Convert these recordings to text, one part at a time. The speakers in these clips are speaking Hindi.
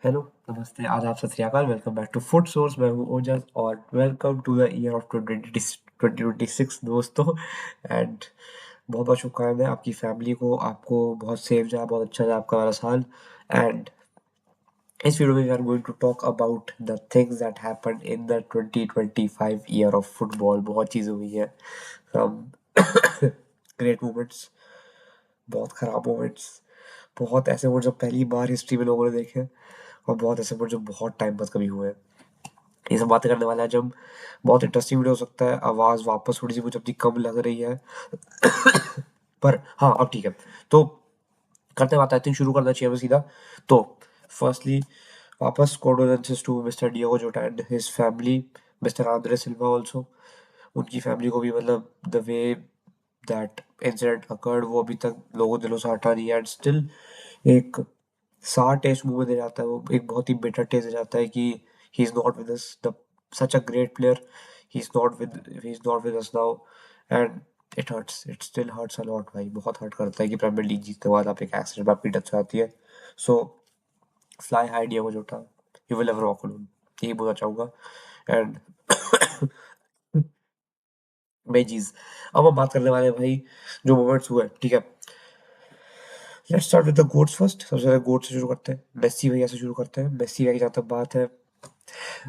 हेलो, नमस्ते, आदाब, सत श्री अकाल, welcome back to food source. मैं हूँ ओजस और welcome to the year of 2026 दोस्तों। एंड बहुत बहुत शुभकामनाएं आपकी फैमिली को, आपको बहुत सेफ जाए, बहुत अच्छा जाए आपका वाला साल। एंड इस वीडियो में we are going to talk about the things that happened in the 2025 year of football. बहुत चीज़ें हुई हैं, फ्रॉम ग्रेट मोमेंट्स, बहुत खराब मोमेंट्स, बहुत ऐसे मोमेंट्स जो पहली बार हिस्ट्री में लोगों ने देखे हैं, और बहुत ऐसे मोमेंट्स जो बहुत टाइम बाद कभी हुए हैं। ये सब बातें करने वाले हैं जब बहुत इंटरेस्टिंग वीडियो हो सकता है। आवाज़ वापस थोड़ी सी मुझे अपनी कम लग रही है, पर हाँ अब ठीक है। तो करते बात, आई थिंक शुरू करना चाहिए हमें सीधा। तो फर्स्टली वापस condolences to mister Diogo Jota and his family, mister Andre Silva also. उनकी फैमिली को भी, मतलब the way that incident occurred, वो अभी तक लोगों दिलों से हटा नहीं है। एंड स्टिल एक सार टेस्ट मुंह में दे जाता है, वो एक बहुत ही बिटर टेस्ट दे जाता है कि he is not with us, the such a great player, he is not with us now. And it hurts, it still hurts a lot भाई। बहुत हर्ट करता है कि प्रीमियर लीग जीतने के बाद आप एक एक्सीडेंट में आपकी डेथ हो जाती है। सो फ्लाई हाई डिएगो जोटा, you will never walk alone, यही बोलना चाहूंगा। एंड भाई चीज, अब हम बात करने वाले हैं भाई जो मोमेंट्स हुए, ठीक है। Let's start with the goats first. सबसे पहले गोट से शुरू करते हैं, मेस्सी भैया से शुरू करते हैं। मेस्सी भैया की जहाँ तक बात है,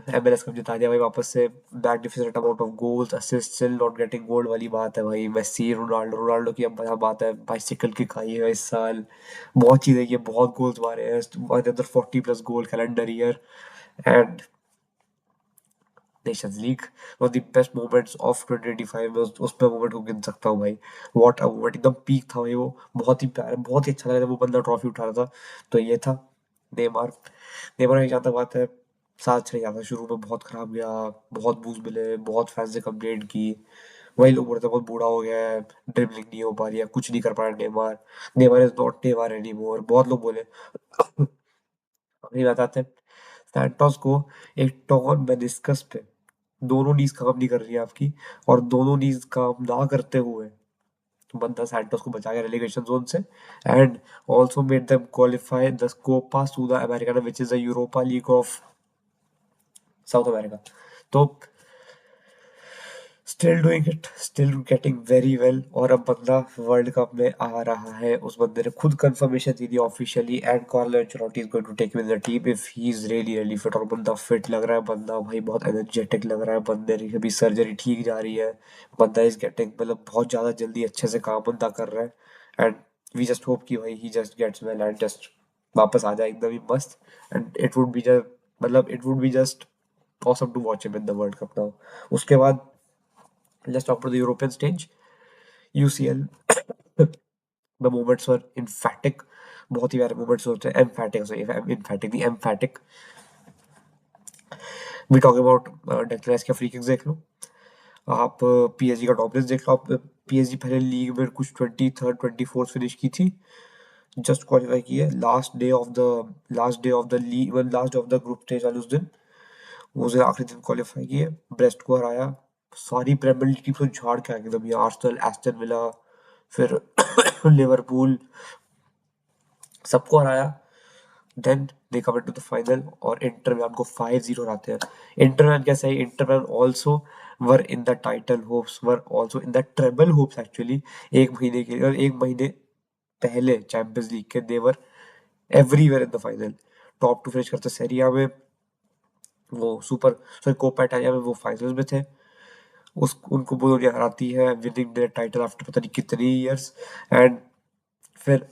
एमएलएस कप जिता दिया भाई वापस से, magnificent amount of goals, assist, still not getting gold वाली बात है भाई। मेस्सी, रोनाल्डो, रोनाल्डो की अब यहाँ बात है, बाइसिकल किक आई है इस साल, बहुत चीज़ें की, बहुत गोल्स मारे हैं, अंदर 40+ goal calendar year. And Nations League, one of the best moments of 2025 में उस पे मोमेंट को गिन सकता हूँ भाई। व्हाट अ मोमेंट, एकदम पीक था भाई वो। बहुत ही प्यारा, बहुत ही अच्छा लग रहा था वो बंदा ट्रॉफी उठा रहा था। तो ये था नेमार। नेमार की जहाँ तक बात है, साथ चले जाता, शुरू में बहुत खराब गया, बहुत बूज मिले, बहुत फैंस ने कंप्लेंट की, वही लोग बोलते हैं बहुत बूढ़ा हो गया है, ड्रिबलिंग नहीं हो पा रही है, कुछ नहीं कर पा रहा Neymar, Neymar is not Neymar any more, बहुत लोग बोले। अभी बताते हैं सैंटोस को एक टॉर्न मेनिस्कस पे, दोनों नीज काम नहीं कर रही है आपकी, और दोनों नीज काम ना करते हुए बंदा सैंटोस को बचा गया रेलीगेशन जोन से। And also made them qualify the Copa Sudamericana, which is the Europa League of South America. तो still doing it, still getting very well, और अब बंदा वर्ल्ड कप में आ रहा है। उस बंदे ने खुद कंफर्मेशन दे दी officially, and Carlo Ancelotti is going to take him in the team if he is really really fit. और बंदा फिट लग रहा है, बंदा भाई बहुत एनर्जेटिक लग रहा है, बंदे की अभी सर्जरी ठीक जा रही है, बंदा इज गेटिंग, मतलब बहुत ज्यादा जल्दी अच्छे से काम बंदा कर रहा है। एंड वी जस्ट होप कि भाई he just gets well and just वापस आ जाए एकदम ही मस्त। And it would be just, मतलब it would be just awesome to watch him in the World Cup now. उसके बाद let's talk about the European stage. UCL, the moments were emphatic, बहुत ही प्यारे moments होते हैं, emphatic, sorry, emphatic नहीं, emphatic. We talk about Declan rice के फ्री किक्स देख लो, आप पीएसजी का डोमिनेंस देख लो। आप पीएसजी पहले लीग में कुछ 23rd 24th फिनिश की थी, जस्ट क्वालिफाई की है last day of the league, last day of the group stage वाले उस दिन, वो जो आखिरी दिन क्वालिफाई किए, ब्रेस्ट को हराया, सारी प्रीमियर लीग टीम को झाड़ के आ गई एकदम, ये आर्सेनल, एस्टन विला, फिर लिवरपूल, सबको हराया। Then they come into the final, और इंटर में हमको 5-0 हराते हैं। इंटर में कैसे है, इंटर में also were in the title hopes, were also in the treble hopes actually. एक महीने के, और एक महीने पहले चैंपियंस लीग के they were everywhere in the final, top two finish करते सेरिया में, वो सुपर, सॉरी कोपा इटालिया में वो फाइनल्स में थे। उस उनको बोलोनिया हराती है, विनिंग द टाइटल आफ्टर पता नहीं कितनी ईयर्स। एंड फिर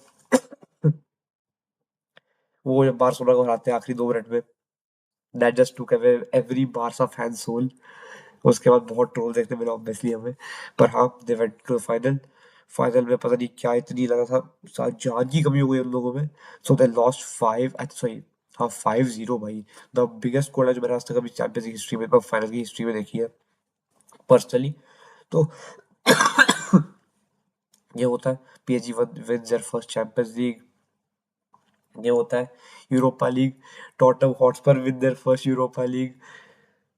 वो जब बार्सिलोना को हराते हैं आखिरी 2 मिनट में, that just took away every Barca fan soul. उसके बाद बहुत ट्रोल देखने मिला ऑब्वियसली हमें, पर हाँ they went to the final. Final में पता नहीं क्या इतनी लगा था, जान की कमी हो गई उन लोगों में। सो दे लॉस्ट 5, सॉरी हाँ 5-0 भाई। द बिगेस्ट स्कोर है जो मैंने आज तक अभी चैंपियंस की हिस्ट्री में, फाइनल की हिस्ट्री में देखी है पर्सनली। तो ये होता है, PSG wins their first Champions League. ये होता है Europa League, Tottenham Hotspur win their first Europa League.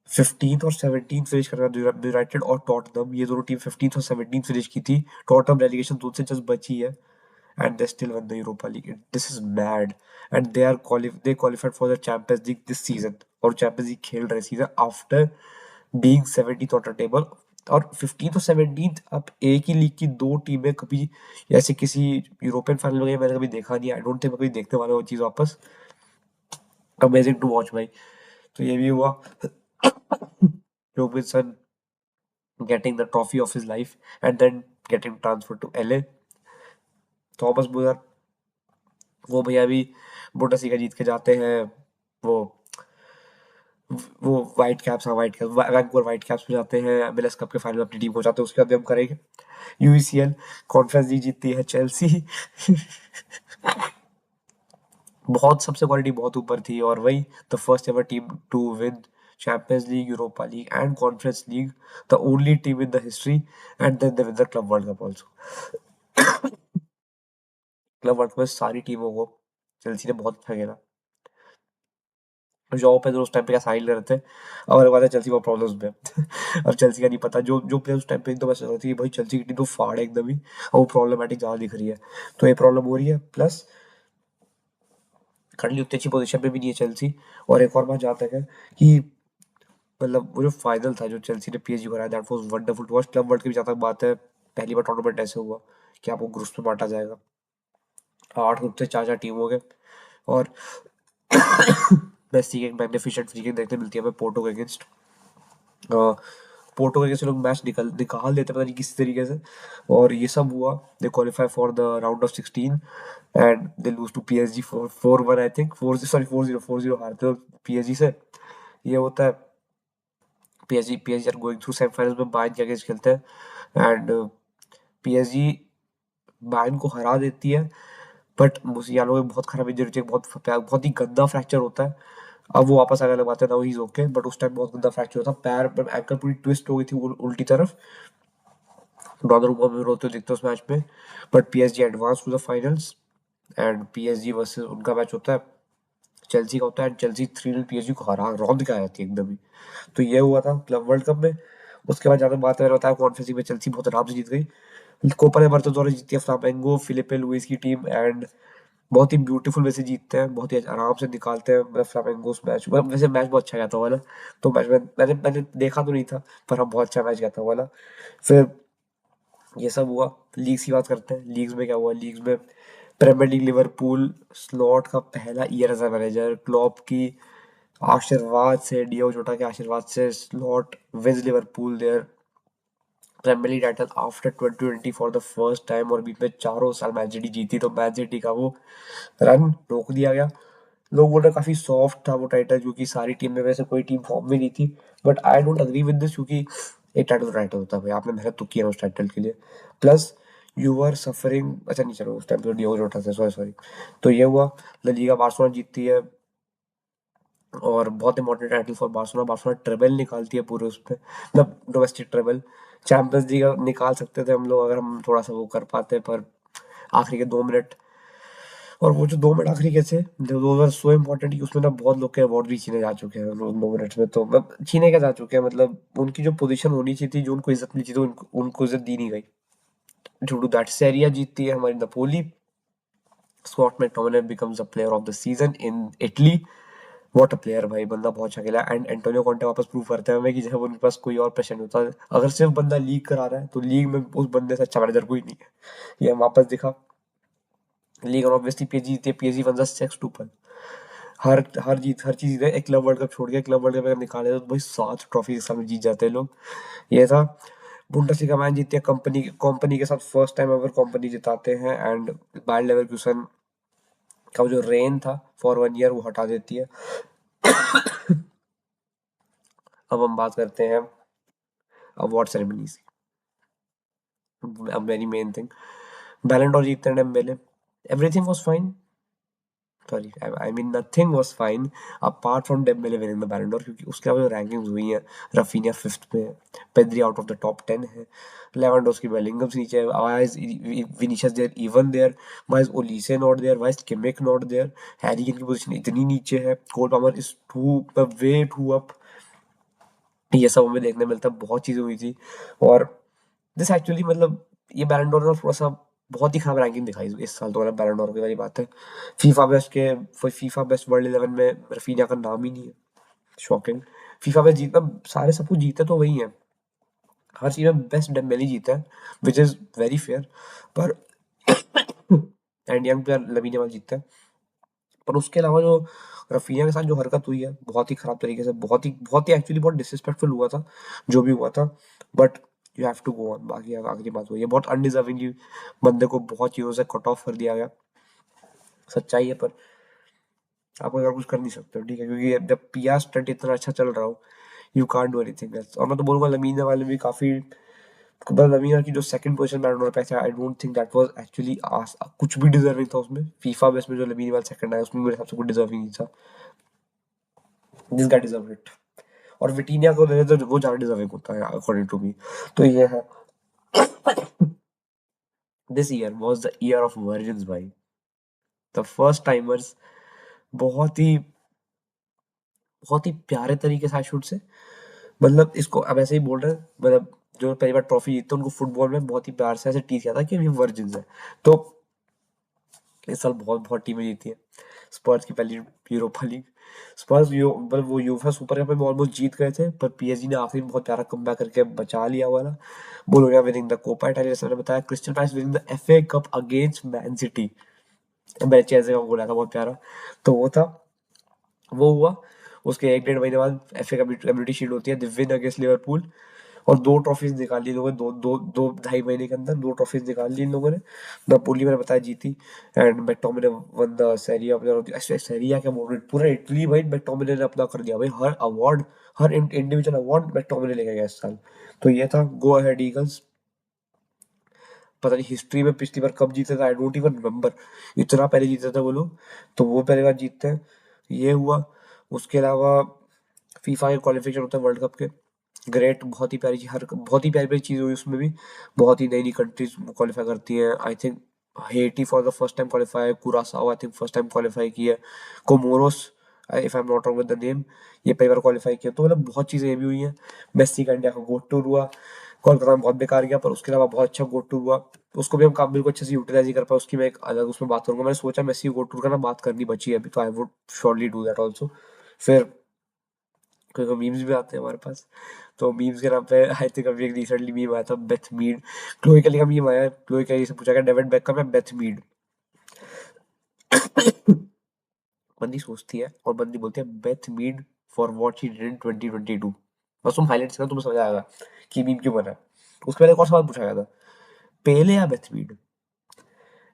15th और 17th फिनिश कर रहा है यूनाइटेड और टॉटनहम, ये दोनों टीम 15th और 17th फिनिश की थी। टॉटनहम रेलीगेशन जोन से जस्ट बची है। and they still won the Europa League. This is mad. And they qualified for the Champions League this season, और Champions League खेल रहे season after being 70th on the table, और 15th और 17th। अब एक ही लीग की दो टीमें कभी ऐसे किसी यूरोपियन फाइनल में मैंने कभी देखा नहीं। आई डोंट थिंक मैं कभी देखने वाला वो चीज वापस। अमेजिंग टू वॉच भाई। तो ये भी हुआ। Robinson getting the trophy of his life and then getting transferred to LA। Thomas Muller वो भैया भी बुंडेसलीगा जीत के जाते हैं। वो वो व्हाइट कैप्स, हाँ white caps, Vancouver white caps में जाते हैं, MLS कप के फाइनल में अपनी टीम को जाते हैं। उसके बाद भी हम करेंगे। यूसीएल कॉन्फ्रेंस लीग जीतती है चेल्सी। बहुत सबसे क्वालिटी बहुत ऊपर थी, और वही the first ever team to win Champions League, Europa League and Conference League, the only team in the history, and then they win the Club World Cup also. Club World Cup में सारी टीमों को चेल्सी ने बहुत अच्छा खेला। जॉ पेड्रो उस टाइम पे क्या साइन ले रहे थे, और हमारे चेल्सी को प्रॉब्लम्स में। अब चेल्सी का नहीं पता, जो जो प्लेयर उस टाइम पे तो बस रही थी भाई चेल्सी की टीम तो फाड़ है एकदम ही, और वो प्रॉब्लमेटिक ज्यादा दिख रही है। तो ये प्रॉब्लम हो रही है, प्लस करंटली उतनी अच्छी पोजीशन पे भी नहीं है चेल्सी। और एक और बात जहाँ तक है कि मतलब वो जो फाइनल था जो चेल्सी ने PSG को हराया, that was wonderful to watch. Club world की भी जहाँ तक बात है, पहली बार टूर्नामेंट ऐसे हुआ कि आपको ग्रुप्स में बांटा जाएगा, 8 ग्रुप से 4 टीम हो गए, और मेसी की एक मैग्निफिसेंट फ्री किक देखने मिलती है हमें पोर्टो के अगेंस्ट। पोर्टो के अगेंस्ट लोग मैच निकाल निकाल देते पता नहीं किस तरीके से, और ये सब हुआ। They qualify for the round of 16 and they lose to PSG 4-1 I think, 4-0 हारते हो PSG से। ये होता है। PSG are going through semifinals में बायर्न के अगेंस्ट खेलते हैं, एंड PSG बायर्न को हरा देती है। बट मुसियालो में बहुत खराब इंजरी होती है, बहुत ही गंदा फ्रैक्चर होता है। अब वो वापस आने लग पाते हैं, now he is okay, but उस टाइम बहुत गंदा फ्रैक्चर होता, पैर पर एंकल पूरी ट्विस्ट हो गई थी उल्टी तरफ। डोनारुमा में रोते दिखते उस मैच में। But PSG advance to the finals, and PSG versus उनका मैच होता है, चेल्सी का होता है, एंड चेल्सी 3-0 PSG को हरा रौंद के आ जाती है एकदम ही। तो ये हुआ था क्लब वर्ल्ड कप में। उसके बाद ज्यादा बात मैंने बताया, कॉन्फ्रेंस में चेल्सी बहुत आराम से जीत गई। कोपा लिबर्टाडोरेस जीती है फ्लामेंगो, फिलिपे लुइस की टीम, एंड बहुत ही ब्यूटीफुल वे से जीतते हैं, बहुत ही आराम से निकालते हैं मतलब फ्लामेंगो उस मैच। मतलब वैसे मैच बहुत अच्छा गया था वाला। तो मैच में मैंने मैंने देखा तो नहीं था, पर हम बहुत अच्छा मैच गया था वाला। फिर ये सब हुआ। लीग्स की बात करते हैं, लीग्स में क्या हुआ। लीग्स में प्रीमियर लीग लिवरपूल स्लॉट का पहला year as a manager, Klopp की आशीर्वाद से, डियो जोटा के आशीर्वाद से, Slot wins Liverpool their Premier League title after 2020 for the first time. और बीच में चारों साल मैन सिटी जीती, तो मैन सिटी का वो रन रोक दिया गया। लोग बोल रहे काफी सॉफ्ट था वो टाइटल, क्योंकि सारी टीम में वैसे कोई टीम फॉर्म में नहीं थी। But I don't agree with this, क्योंकि एक टाइटल होता है भाई, आपने मेहनत तो की है उस टाइटल के लिए। प्लस यू आर सफरिंग, अच्छा नहीं चलो उस टाइम पे डियोग जोटा थे, सॉरी सॉरी। तो ये हुआ। ला लीगा बार्सिलोना जीतती है, और बहुत important title for Barcelona. Barcelona treble निकालती है पूरे उस पे, मतलब डोमेस्टिक ट्रेबल। चैंपियंस लीग निकाल सकते थे हम लोग अगर हम थोड़ा सा वो कर पाते, पर आखिरी के 2 मिनट, और वो जो 2 मिनट आखिरी के थे, दोज आर सो इम्पोर्टेंट कि उसमें ना बहुत लोग के अवार्ड भी छीने जा चुके हैं उन 2 मिनट्स में। तो मतलब छीने के जा चुके हैं, मतलब उनकी जो पोजीशन होनी चाहिए थी, जो उनको इज्जत मिली थी, तो उनको इज्जत दी नहीं गई। ड्यू टू दैट सेरिया जीतती है हमारी Napoli. Scott McTominay becomes the player of the season in Italy. What a player भाई, बंदा बहुत अच्छा खेला। एंड एंटोनियो कॉन्टे वापस प्रूव करते हैं हमें कि जब उनके पास कोई और पेशेंट होता है, अगर सिर्फ बंदा लीग करा रहा है, तो लीग में उस बंदे से अच्छा मैनेजर कोई नहीं है। ये वापस दिखा। लीग और ऑब्वियसली PSG जीती है, PSG वन द सेक्सटुपल। हर चीज जीते। एक क्लब वर्ल्ड कप छोड़ के, क्लब वर्ल्ड कप अगर निकाले तो भाई 7 ट्रॉफी के सामने जीत जाते हैं लोग। ये था। बुंडेसलीगा मैच जीती है कंपनी के साथ, फर्स्ट टाइम एवर कंपनी जिताते हैं, एंड बायर लेवरकुसन का जो रेन था फॉर 1 ईयर वो हटा देती है। अब हम बात करते हैं अवार्ड सेरेमनीज की। अब वेरी मेन थिंग, बैलन डॉर जीतते हैं Dembélé. Everything was fine, sorry I mean nothing was fine apart from Dembélé winning the बैलन डॉर, क्योंकि उसके अलावा जो रैंकिंग्स हुई हैं, रफीनिया 5th पे है, Pedri out of the top 10 है, लेवेंडोस्की बेलिंगम से नीचे है, why is Vinicius there even there, why is Olise not there, why is Kimmich not there, Harry Kane की पोजीशन इतनी नीचे है, Cole Palmer is too way too up. ये सब हमें देखने मिलता है, बहुत चीजें हुई थी। और दिस एक्चुअली मतलब ये बैलन डोर थोड़ा सा बहुत ही खराब रैंकिंग दिखाई इस साल तो, मतलब बैलन डॉर की वाली बात है। फीफा बेस्ट के फीफा बेस्ट वर्ल्ड 11 में रफीनिया का नाम ही नहीं है। शॉकिंग। फीफा बेस्ट जीतना, सारे सब कुछ जीते तो वही है, हर चीज में बेस्ट डेम्बेले जीता है, विच इज वेरी फेयर। पर and young player lamin Yamal जीतता है। पर उसके अलावा जो रफीनिया के साथ जो हरकत हुई है बहुत ही खराब तरीके से, बहुत ही एक्चुअली बहुत डिसरिस्पेक्टफुल हुआ था जो भी हुआ था। But you have to go on. बाकी आखिरी बात हुई है, बहुत अनडिजर्विंगली बंदे को बहुत चीजों से कट ऑफ कर दिया गया, सच्चाई है। पर आप अगर कुछ कर नहीं सकते हो, ठीक है, क्योंकि जब पीआर स्टंट इतना अच्छा चल रहा हो, you can't do anything else. और मैं तो बोलूंगा लमीन वाले भी काफी, मतलब लमीना की जो सेकंड पोजीशन बैट पे था, I don't think that was actually कुछ भी डिजर्विंग था उसमें। फीफा बेस में जो लमीन वाला सेकंड आया उसमें मेरे हिसाब से कुछ डिजर्विंग नहीं था। This guy deserve it. और विटीनिया को देने तो वो ज्यादा डिजर्विंग होता है अकॉर्डिंग टू मी। तो ये है। This year was the year of virgins भाई, द फर्स्ट टाइमर्स। बहुत ही बहुत ही प्यारे तरीके से शुड से, मतलब इसको अब ऐसे ही बोल रहे हैं, मतलब जो पहली बार ट्रॉफी जीतते उनको फुटबॉल में बहुत ही प्यार से ऐसे टीज किया था कि ये वर्जिन्स है। तो इस साल बहुत बहुत टीमें जीती हैं। स्पर्स की पहली यूरोपा लीग, स्पर्स मतलब वो यूफा सुपर कप में ऑलमोस्ट जीत गए थे, पर पीएसजी ने आखिरी में बहुत प्यारा कमबैक करके बचा लिया वाला। बोलोगा विनिंग द कोपा इटालिया, जैसे मैंने बताया, crystal palace winning the FA cup against man city. मैंने चेल्सी का गोल आया था बहुत प्यारा, तो वो था, वो हुआ। उसके एक डेढ़ महीने बाद एफए कम्युनिटी शील्ड होती है, द विन अगेंस्ट लिवरपूल। और दो ट्रॉफीज निकाल ली इन लोगों ने, दो दो दो ढाई महीने के अंदर दो ट्रॉफीज निकाल ली इन लोगों ने। नापोली मैंने बताया जीती, एंड मैकटोमिने वन द सेरिया। सेरिया क्या बोल रहे, पूरा इटली भाई मैकटोमिने ने अपना कर दिया भाई, हर अवार्ड, हर इंडिविजुअल अवार्ड मैकटोमिने लेके गया इस साल। तो ये था गो अहेड ईगल्स। पता नहीं हिस्ट्री में पिछली बार कब जीते थे, आई डोंट इवन रिमेम्बर, इतना पहले जीते थे वो लोग, तो वो पहली बार जीतते हैं। ये हुआ। उसके अलावा फीफा के क्वालिफिकेशन होते हैं वर्ल्ड कप के, ग्रेट, बहुत ही प्यारी, हर बहुत ही प्यारी प्यारी चीज़ हुई उसमें भी। बहुत ही नई नई कंट्रीज क्वालिफाई करती हैं, I think Haiti for the first time qualify, Curacao I think first time qualify की है, Comoros if I am not wrong with the name, ये पहली बार क्वालिफाई किया। तो मतलब बहुत चीज़ें ये भी हुई हैं। मेस्सी का इंडिया का गोट टूर हुआ, कोलकाता में बहुत बेकार गया, पर उसके अलावा बहुत अच्छा गोट टूर हुआ। उसको भी हम काम बिल्कुल अच्छे से यूटिलाइज ही कर पाए, उसकी मैं एक अलग उसमें बात करूंगा। मैंने सोचा मेस्सी गोट टूर का ना बात करनी बची है अभी, तो I would surely do that also. फिर क्योंकि मीम्स भी आते हैं हमारे पास, तो मीम्स के नाम पे आई थिंक अभी एक रिसेंटली मीम आया था, बेथ मीड। क्लोई का लिखा मीम आया है, क्लोई का से पूछा गया डेविड बेकहम है बेथ मीड। बंदी सोचती है और बंदी बोलती है Beth Mead for what he did in 2022। बस तुम हाईलाइट्स करना, तुम्हें समझ आएगा कि मीम क्यों बना है। उसके पहले एक और सवाल पूछा गया था, पेले या Beth Mead,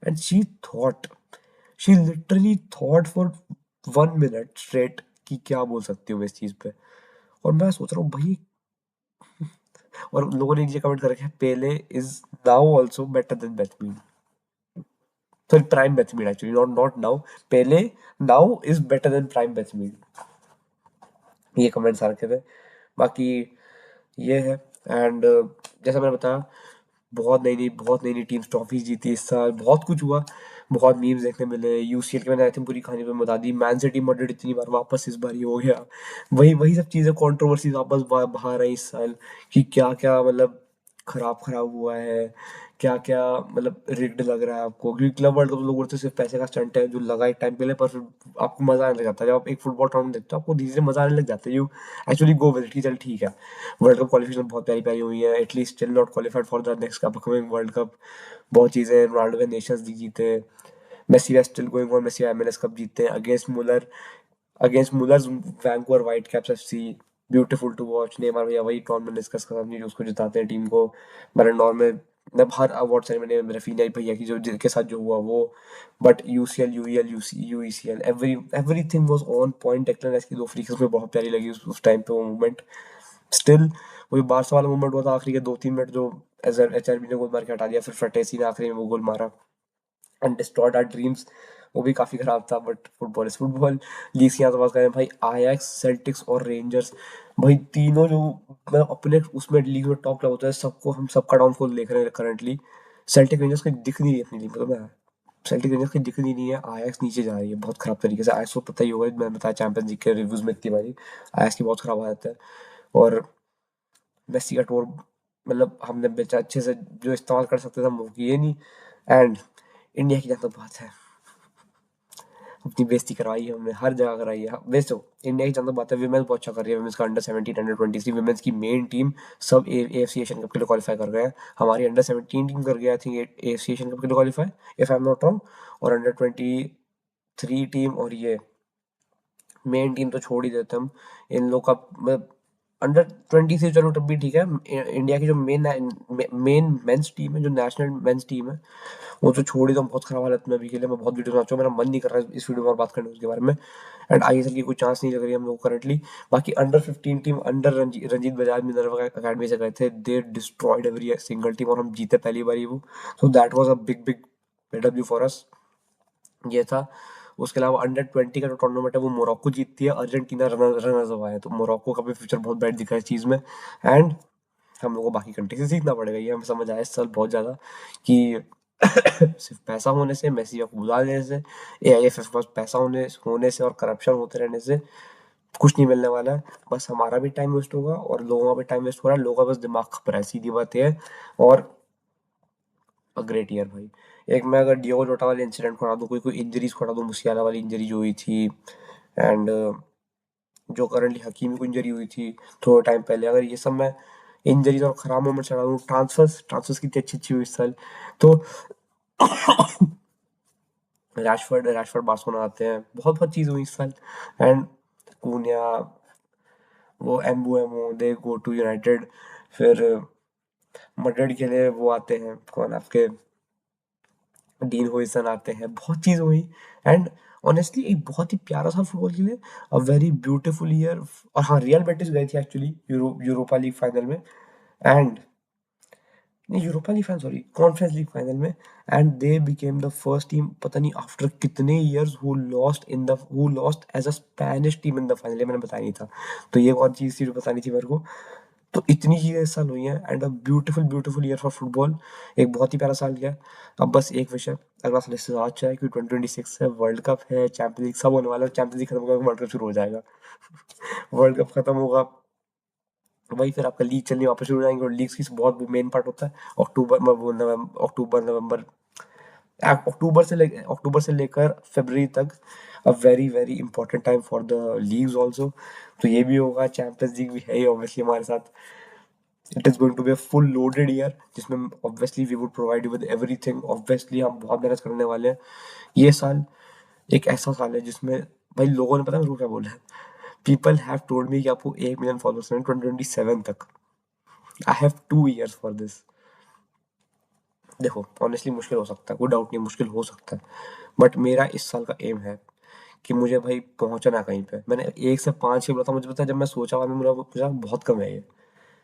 and she thought, she literally thought for 1 minute straight कि क्या बोल सकती हूँ मैं इस चीज पे। और मैं सोच रहा हूँ भाई, और लोगों ने नीचे कमेंट कर रखे हैं, Pele is now also better than Bethmeed. Sorry, prime Bethmeed actually, not now. Pele now is better than prime Bethmeed, ये कमेंट्स आ रखे थे। बाकी ये है। एंड जैसा मैंने बताया, बहुत नई नई टीम्स ट्रॉफीज जीती इस साल, बहुत कुछ हुआ, बहुत मीम्स देखने मिले। यूसीएल की मैंने आई थिंक पूरी कहानी में बता दी, मैन सिटी मड्रिड इतनी बार वापस इस बार ही हो गया। वही वही सब चीज़ें, कंट्रोवर्सी वापस बाहर आई इस साल, कि क्या क्या मतलब खराब खराब हुआ है, क्या क्या मतलब रिग्ड लग रहा है आपको, क्योंकि क्लब वर्ल्ड कप लोग बोलते हैं सिर्फ पैसे का स्टंट है जो लगा एक टाइम पहले, पर फिर आपको मजा आने लग जाता है जब आप एक फुटबॉल टूर्नामेंट देखते हो, आपको धीरे धीरे मजा आने लग जाता है, you actually go with it कि चल ठीक है। वर्ल्ड कप क्वालिफिकेशन बहुत प्यारी प्यारी हुई है, at least still not qualified for the next upcoming world cup. बहुत चीज़ें, रोनाल्डो ने नेशंस लीग जीते, मेसी वे still going on, Messi MLS cup जीते against Muller, against Muller's Vancouver Whitecaps FC. Beautiful to watch. Neymar भैया वही टॉर्न में डिस्कस कर, जो उसको जिताते हैं टीम को। बैलन में मतलब हर अवार्ड सेरेमनी में रफीना भैया की जो जिनके साथ जो हुआ वो। But UCL, UEL, UECL, everything was on point. Declan Rice की दो फ्री किक्स में बहुत प्यारी लगी उस टाइम पे वो मूवमेंट। स्टिल वही बारसा वाला मूवमेंट हुआ था आखिरी के 2-3 मिनट, जो एचआरबी ने गोल मार के हटा दिया, फिर फटेसी ने आखिरी में वो गोल मारा एंड डिस्ट्रॉयड आवर ड्रीम्स। वो भी काफी खराब था, but football is football. Leagues की यहाँ तो बात करें भाई, आयाक्स, सेल्टिक्स और रेंजर्स, भाई तीनों जो मतलब अपने उसमें लीग में टॉप क्लब होता है, सबको हम सबका डाउनफॉल देख रहे हैं करंटली। सेल्टिक रेंजर्स की दिख नहीं रही अपनी लीग में, तो मैं सेल्टिक रेंजर्स की दिख नहीं रही है। आयाक्स नीचे जा रही है बहुत खराब तरीके से, आयाक्स को पता ही होगा, मैंने बताया चैंपियंस लीग के रिव्यूज में इतनी बारी, आयाक्स की बहुत खराब हालत है। और मेसी का टोर, मतलब हमने बेचा अच्छे से जो इस्तेमाल कर सकते थे हम वो किए नहीं। एंड इंडिया की जहाँ तक बात है, अपनी बेइज्जती करवाई है हमने, हर जगह कराई है। वैसे तो इंडिया की जहाँ तक बात है, विमेंस बहुत अच्छा कर रही है। विमेंस का अंडर 17, अंडर 23 विमेंस की मेन टीम सब AFC एशियन कप के लिए क्वालिफाई कर गए हैं। हमारी अंडर 17 टीम कर गया I think AFC Asian cup के लिए qualify, if I am not wrong. और अंडर 23 टीम और ये मेन टीम तो छोड़ ही देते हम। इन लोग का अंडर 20 से चलो तब भी ठीक है। इंडिया की जो मेन मेंस टीम है, जो नेशनल मेंस टीम है, वो तो छोड़ ही दो। बहुत खराब हालत में अभी के लिए। मैं बहुत वीडियो बनाता हूँ, मेरा मन नहीं कर रहा है इस वीडियो में और बात करने उसके बारे में। एंड ISL की कोई चांस नहीं लग रही है हम लोग करंटली। बाकी under 15 team under Ranjit Bajaj Minerva academy से गए थे, they destroyed every single team और हम जीते पहली बार ही वो। So that was a big big W for us, ये था। उसके अलावा अंडर 20 का जो टूर्नामेंट है वो मोरक्को जीतती है, अर्जेंटीना रनर्स अप है, तो मोरक्को का भी फ्यूचर बहुत ब्राइट दिखा है इस चीज़ में। एंड हम लोग को बाकी कंट्री से सीखना पड़ेगा, ये हमें समझ आया इस साल बहुत ज़्यादा कि सिर्फ पैसा होने से, मैसी को बुला लेने से, AIFF के पास पैसा होने से और करप्शन होते रहने से कुछ नहीं मिलने वाला है। बस हमारा भी टाइम वेस्ट होगा और लोगों का भी टाइम वेस्ट हो रहा है। लोगों का बस दिमाग खप रहा है, सीधी बात ये है। और अ ग्रेट ईयर भाई। एक मैं अगर डियोगो जोटा वाले इंसिडेंट को हटा दूँ, कोई कोई इंजरीज को हटा दूँ, मुसियाला वाली इंजरी जो हुई थी, एंड जो करंटली हकीमी को इंजरी हुई थी थोड़ा टाइम पहले, अगर ये सब मैं इंजरीज और खराब मोमेंट्स हटा दूँ, ट्रांसफर्स कितनी अच्छी अच्छी हुई इस साल। तो रैशफर्ड बार्सिलोना आते हैं, बहुत बहुत चीज़ हुई इस साल। एंड कूनिया, वो एम्बुएमो, दे गो टू यूनाइटेड। फिर मड्रिड के लिए वो आते हैं, कौन आपके, डीन हुइसन आते हैं। बहुत चीज़ हुई। एंड ऑनेस्टली एक बहुत ही प्यारा सा फुटबॉल के लिए अ वेरी ब्यूटीफुल ईयर। और हाँ, रियल बेटिस गई थी एक्चुअली यूरोपा लीग फाइनल में। एंड नहीं, Europa League final, sorry, conference league final में। And they became the first team, पता नहीं आफ्टर कितने years, who lost as a Spanish team in the final. ये मैंने बताया नहीं था, तो ये और चीज़ थी जो बतानी थी मेरे को। तो इतनी चीज़ें इस साल हुई हैं। And a beautiful beautiful year for football. एक बहुत ही प्यारा साल गया। अब बस एक विषय, अगला साल इससे ज़्यादा अच्छा है कि 2026 है, वर्ल्ड कप है, चैंपियंस लीग सब होने वाला है। चैंपियंस लीग खत्म होगा, वर्ल्ड कप शुरू हो जाएगा। वर्ल्ड कप खत्म होगा, वही फिर आपका लीग चलनी वापस शुरू हो जाएंगे। और लीग की बहुत मेन पार्ट होता है अक्टूबर में, वो नवंबर, अक्टूबर से लेकर फरवरी तक। A very very important time for the leagues also. तो ये भी होगा, चैंपियंस लीग भी है ही ऑब्वियसली हमारे साथ। It is going to be a full loaded year, जिसमें obviously we would provide you with everything. Obviously हम बहुत मेहनत करने वाले हैं। ये साल एक ऐसा साल है जिसमें भाई लोगों ने, पता है मेरे को क्या बोला है, पीपल हैव टोल्ड मी कि आपको 1 मिलियन फॉलोअर्स हैं 2027 तक। I have 2 years for this. देखो ऑनेस्टली मुश्किल हो सकता है, कोई डाउट नहीं, मुश्किल हो सकता है। बट मेरा इस साल का एम है कि मुझे भाई पहुंचना कहीं पे। मैंने 1 से 5 ही बोला था, मुझे पता है जब मैं सोचा हुआ, मैं मुझे बहुत कम है ये।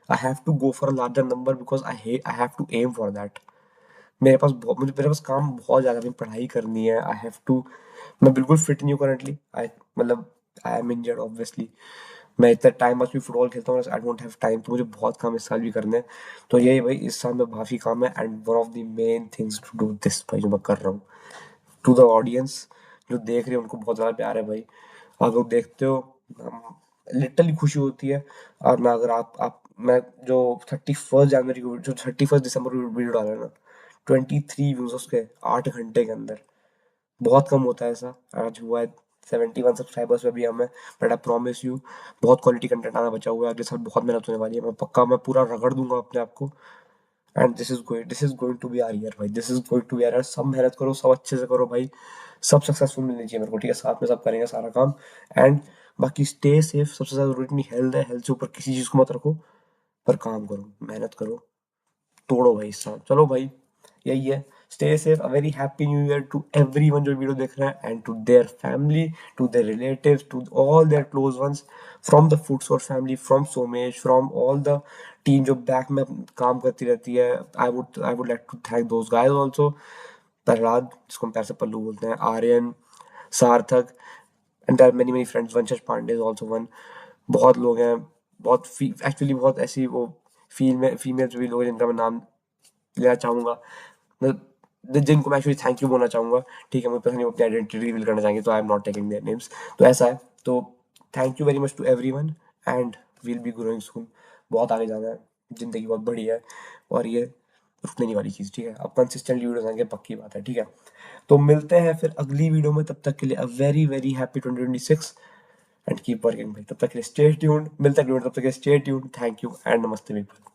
I have to go for a larger number because I have to aim for that. मेरे पास काम बहुत ज़्यादा है, मुझे पढ़ाई करनी है। आई हैव टू, मैं बिल्कुल फिट नहीं हूँ करंटली। मतलब आई एम इंजर्ड ऑब्वियसली। मैं इतना टाइम पास भी फुटबॉल खेलता हूँ, आई डोंट हैव टाइम। तो मुझे बहुत काम इस साल भी करने हैं। तो यही भाई, इस साल में काफ़ी काम है। And one of the main things to do this भाई, जो मैं कर रहा हूँ, टू द ऑडियंस जो देख रहे हैं उनको बहुत ज़्यादा प्यार है भाई। आप लोग देखते हो, लिटरली खुशी होती है। और मैं अगर मैं जो 31 जनवरी को, जो 31 दिसंबर को वीडियो डाला है ना, 23 व्यूज उसके 8 घंटे के अंदर। बहुत कम होता है ऐसा। आज हुआ है 71 सब्सक्राइबर्स पे भी हम है। बट आई प्रॉमिस यू, बहुत क्वालिटी कंटेंट आना बचा हुआ है। अगले साल बहुत मेहनत होने वाली है, मैं पक्का, मैं पूरा रगड़ दूंगा अपने आप को। And this is going to be our year भाई, this is going to be our. सब मेहनत करो, सब अच्छे से करो भाई। सब सक्सेसफुल मिलनी चाहिए मेरे को, ठीक है, साथ में सब करेंगे सारा काम। एंड बाकी स्टे सेफ, सबसे ज़्यादा जरूरी अपनी हेल्थ है। हेल्थ से ऊपर किसी चीज़ को मत रखो, पर काम करो, मेहनत करो, तोड़ो भाई इस साल। चलो भाई, यही है। Stay safe, a very happy new year to everyone जो वीडियो देख रहे हैं, and to their family, to their relatives, to all their close ones, from the food source family, from Somesh, from all the team जो बैक में काम करती रहती है। I would like to thank those guys also. Prahlad, जिसको हम प्यार से पल्लू बोलते हैं, Aryan, Sarthak, and their many many friends, वंशज पांडे इज ऑल्सो वन। बहुत लोग हैं, बहुत एक्चुअली बहुत ऐसी वो फीमेल भी लोग हैं जिनका मैं नाम लेना चाहूंगा, जिनको मैं एक्चुअली थैंक यू बोलना चाहूंगा। ठीक है, मुझे पता नहीं वो अपनी आइडेंटिटी रिवील करना चाहेंगे, तो I am not taking their names. तो ऐसा है। तो thank you very much to everyone, and will be growing soon. बहुत आगे जाना है, जिंदगी बहुत बड़ी है। और ये रुकने नहीं वाली चीज़, ठीक है? अब कंसिस्टेंटली वीडियोज़ आएँगे, पक्की बात है, ठीक है? तो मिलते हैं फिर अगली वीडियो में, तब तक के लिए a very, very happy 2026 and keep working भाई। तब तक के लिए स्टे ट्यून्ड, मिलते हैं अगली वीडियो, तब तक के लिए stay tuned. Thank you and नमस्ते बिग